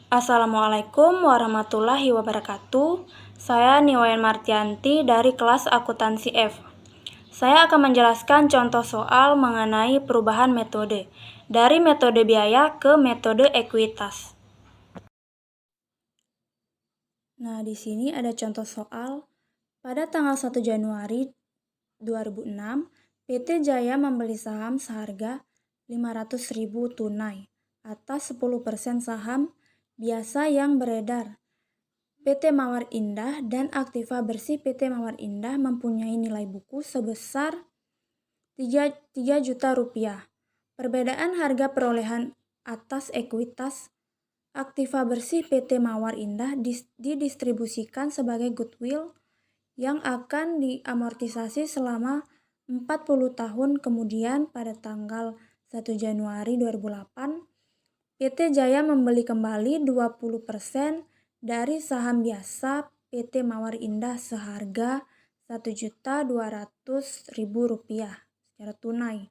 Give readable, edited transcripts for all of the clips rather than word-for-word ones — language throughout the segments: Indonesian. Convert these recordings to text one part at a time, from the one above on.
Assalamualaikum warahmatullahi wabarakatuh. Saya Niwayan Martianti dari kelas akuntansi F. Saya akan menjelaskan contoh soal mengenai perubahan metode dari metode biaya ke metode ekuitas. Nah, di sini ada contoh soal. Pada tanggal 1 Januari 2006, PT Jaya membeli saham seharga 500.000 tunai atas 10% saham biasa yang beredar. PT Mawar Indah dan aktiva bersih PT Mawar Indah mempunyai nilai buku sebesar 3 juta rupiah. Perbedaan harga perolehan atas ekuitas aktiva bersih PT Mawar Indah didistribusikan sebagai goodwill yang akan diamortisasi selama 40 tahun. Kemudian pada tanggal 1 Januari 2008, PT Jaya membeli kembali 20% dari saham biasa PT Mawar Indah seharga Rp1.200.000 secara tunai,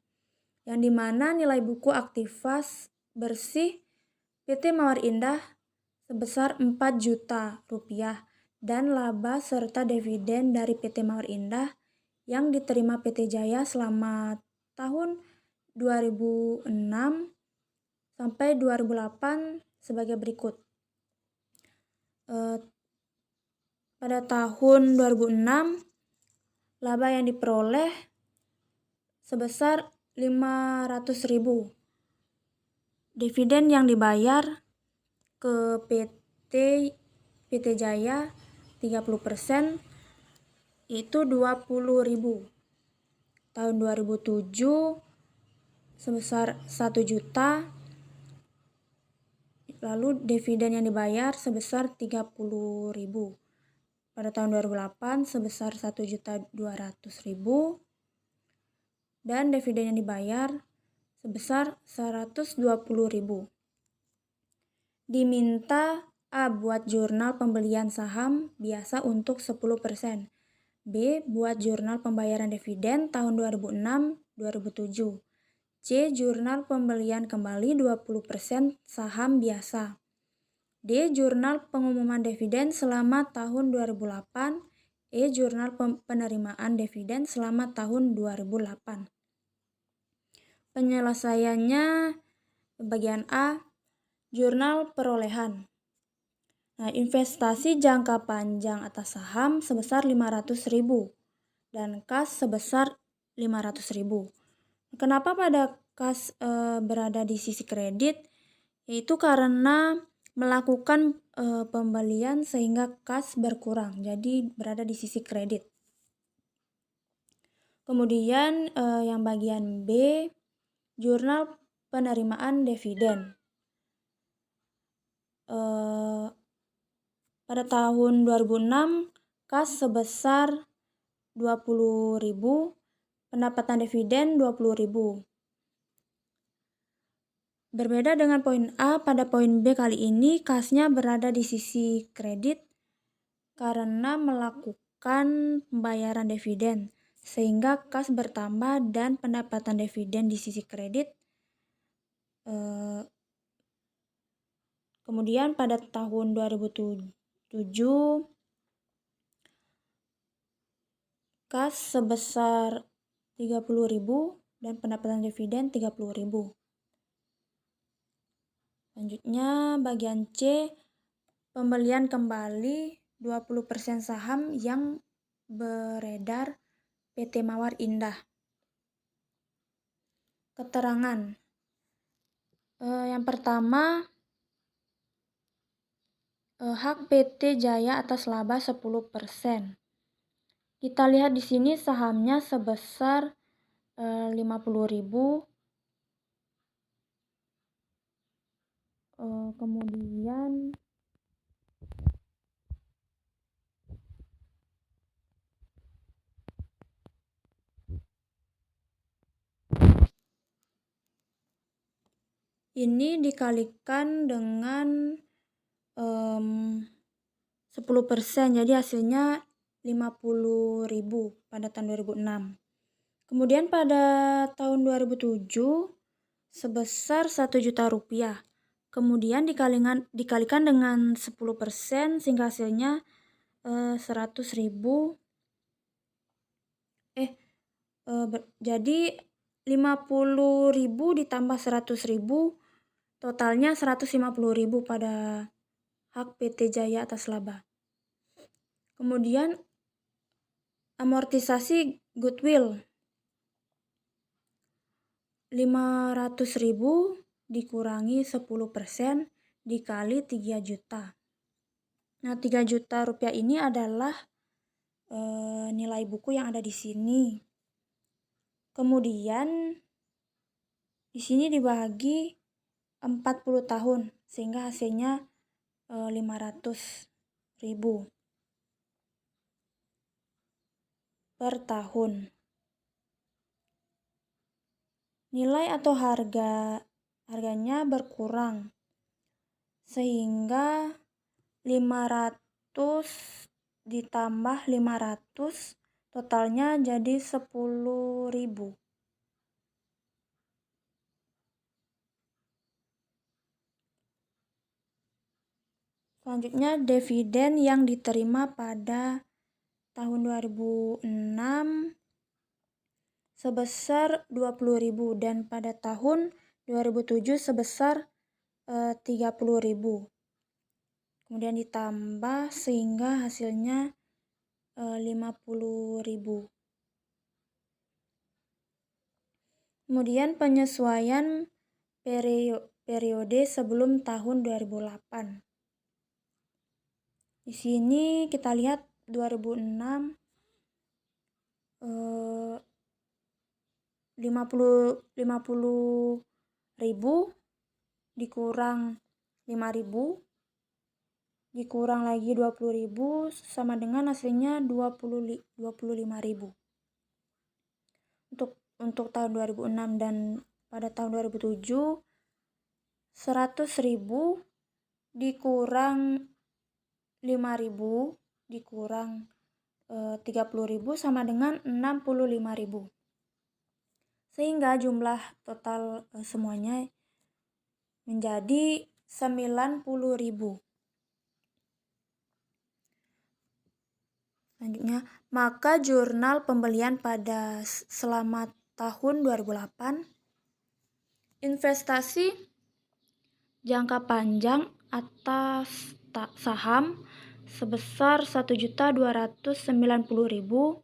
yang dimana nilai buku aktiva bersih PT Mawar Indah sebesar Rp4 juta dan laba serta dividen dari PT Mawar Indah yang diterima PT Jaya selama tahun 2006 sampai 2008 sebagai berikut. Pada tahun 2006, laba yang diperoleh sebesar 500.000. Dividen yang dibayar ke PT Jaya 30% itu 20.000. Tahun 2007 sebesar 1 juta. Lalu dividen yang dibayar sebesar 30.000. Pada tahun 2008 sebesar 1.200.000 dan dividen yang dibayar sebesar 120.000. Diminta A. Buat jurnal pembelian saham biasa untuk 10%. B. Buat jurnal pembayaran dividen tahun 2006-2007. C. Jurnal pembelian kembali 20% saham biasa. D. Jurnal pengumuman dividen selama tahun 2008. E. Jurnal penerimaan dividen selama tahun 2008. Penyelesaiannya bagian A. Jurnal perolehan. Nah, investasi jangka panjang atas saham sebesar 500.000 dan kas sebesar 500.000. Kenapa pada kas berada di sisi kredit? Yaitu karena melakukan pembelian sehingga kas berkurang, jadi berada di sisi kredit. Kemudian yang bagian B, jurnal penerimaan dividen. Pada tahun 2006, kas sebesar 20.000, pendapatan dividen 20.000. Berbeda dengan poin A, pada poin B kali ini kasnya berada di sisi kredit karena melakukan pembayaran dividen, sehingga kas bertambah dan pendapatan dividen di sisi kredit. Kemudian pada tahun 2007, kas sebesar 30.000 dan pendapatan dividen 30.000. Selanjutnya bagian C, pembelian kembali 20% saham yang beredar PT Mawar Indah. Keterangan. Yang pertama, hak PT Jaya atas laba 10%. Kita lihat di sini sahamnya sebesar 50.000. Kemudian ini dikalikan dengan 10%, jadi hasilnya 50.000 pada tahun 2006. Kemudian pada tahun 2007 sebesar 1 juta rupiah. kemudian dikalikan dengan 10% sehingga hasilnya 100.000. Jadi 50.000 ditambah 100.000 totalnya 150.000 pada hak PT Jaya atas laba. Kemudian amortisasi goodwill 500.000 dikurangi 10% dikali 3 juta. Nah, 3 juta rupiah ini adalah nilai buku yang ada di sini. Kemudian di sini dibagi 40 tahun sehingga hasilnya 500.000 per tahun. Nilai atau harganya berkurang sehingga 500 ditambah 500 totalnya jadi 10.000. Selanjutnya dividen yang diterima pada tahun 2006 sebesar 20.000 dan pada tahun 2007 sebesar 30.000. Kemudian ditambah sehingga hasilnya 50.000. Kemudian penyesuaian periode sebelum tahun 2008. Di sini kita lihat 2006 50.000 dikurang 5.000 dikurang lagi 20.000 sama dengan hasilnya 25.000. Untuk tahun 2006 dan pada tahun 2007 100.000 dikurang 5.000 dikurang 30.000 sama dengan 65.000. Sehingga jumlah total semuanya menjadi 90.000. Selanjutnya, maka jurnal pembelian pada selama tahun 2008 investasi jangka panjang atas saham sebesar 1.290.000,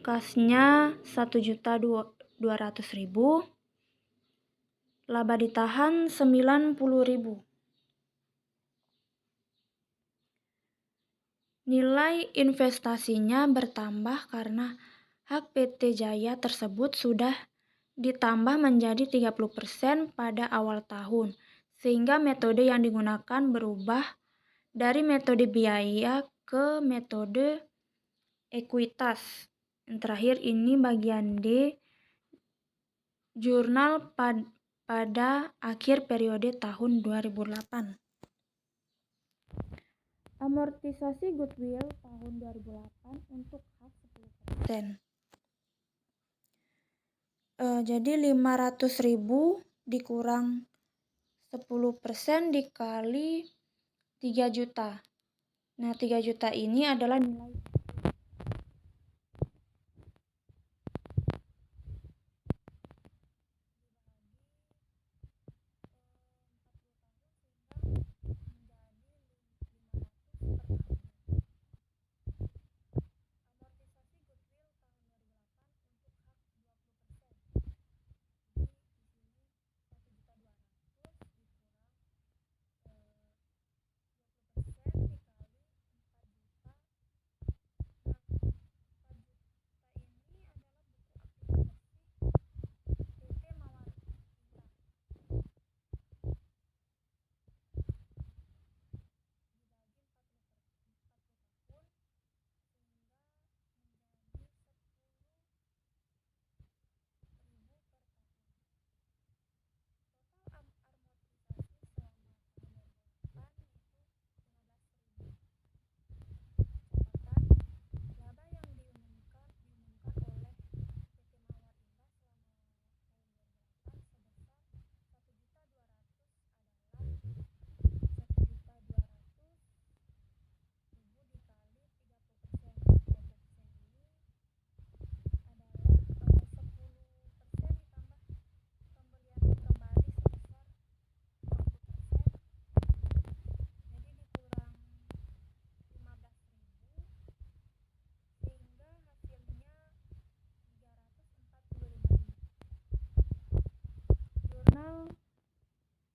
kasnya 1.200.000, laba ditahan 90.000. Nilai investasinya bertambah karena hak PT Jaya tersebut sudah ditambah menjadi 30% pada awal tahun, sehingga metode yang digunakan berubah dari metode biaya ke metode ekuitas. Yang terakhir ini bagian D, jurnal pada akhir periode tahun 2008. Amortisasi goodwill tahun 2008 untuk hak 10%. Jadi 500.000 dikurang 10% dikali 3 juta. Nah, 3 juta ini adalah nilai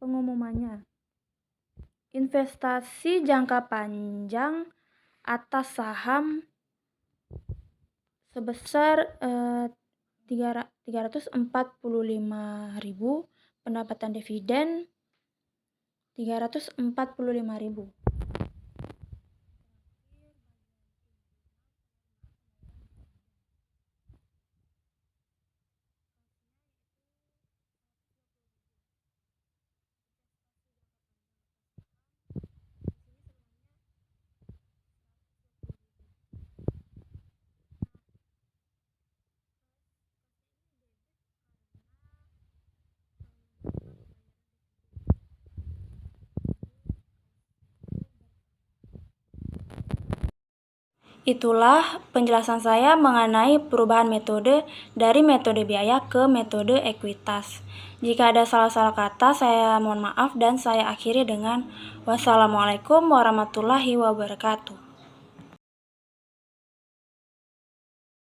Pengumumannya. Investasi jangka panjang atas saham sebesar 345.000, pendapatan dividen 345.000. Itulah penjelasan saya mengenai perubahan metode dari metode biaya ke metode ekuitas. Jika ada salah-salah kata, saya mohon maaf dan saya akhiri dengan wassalamualaikum warahmatullahi wabarakatuh.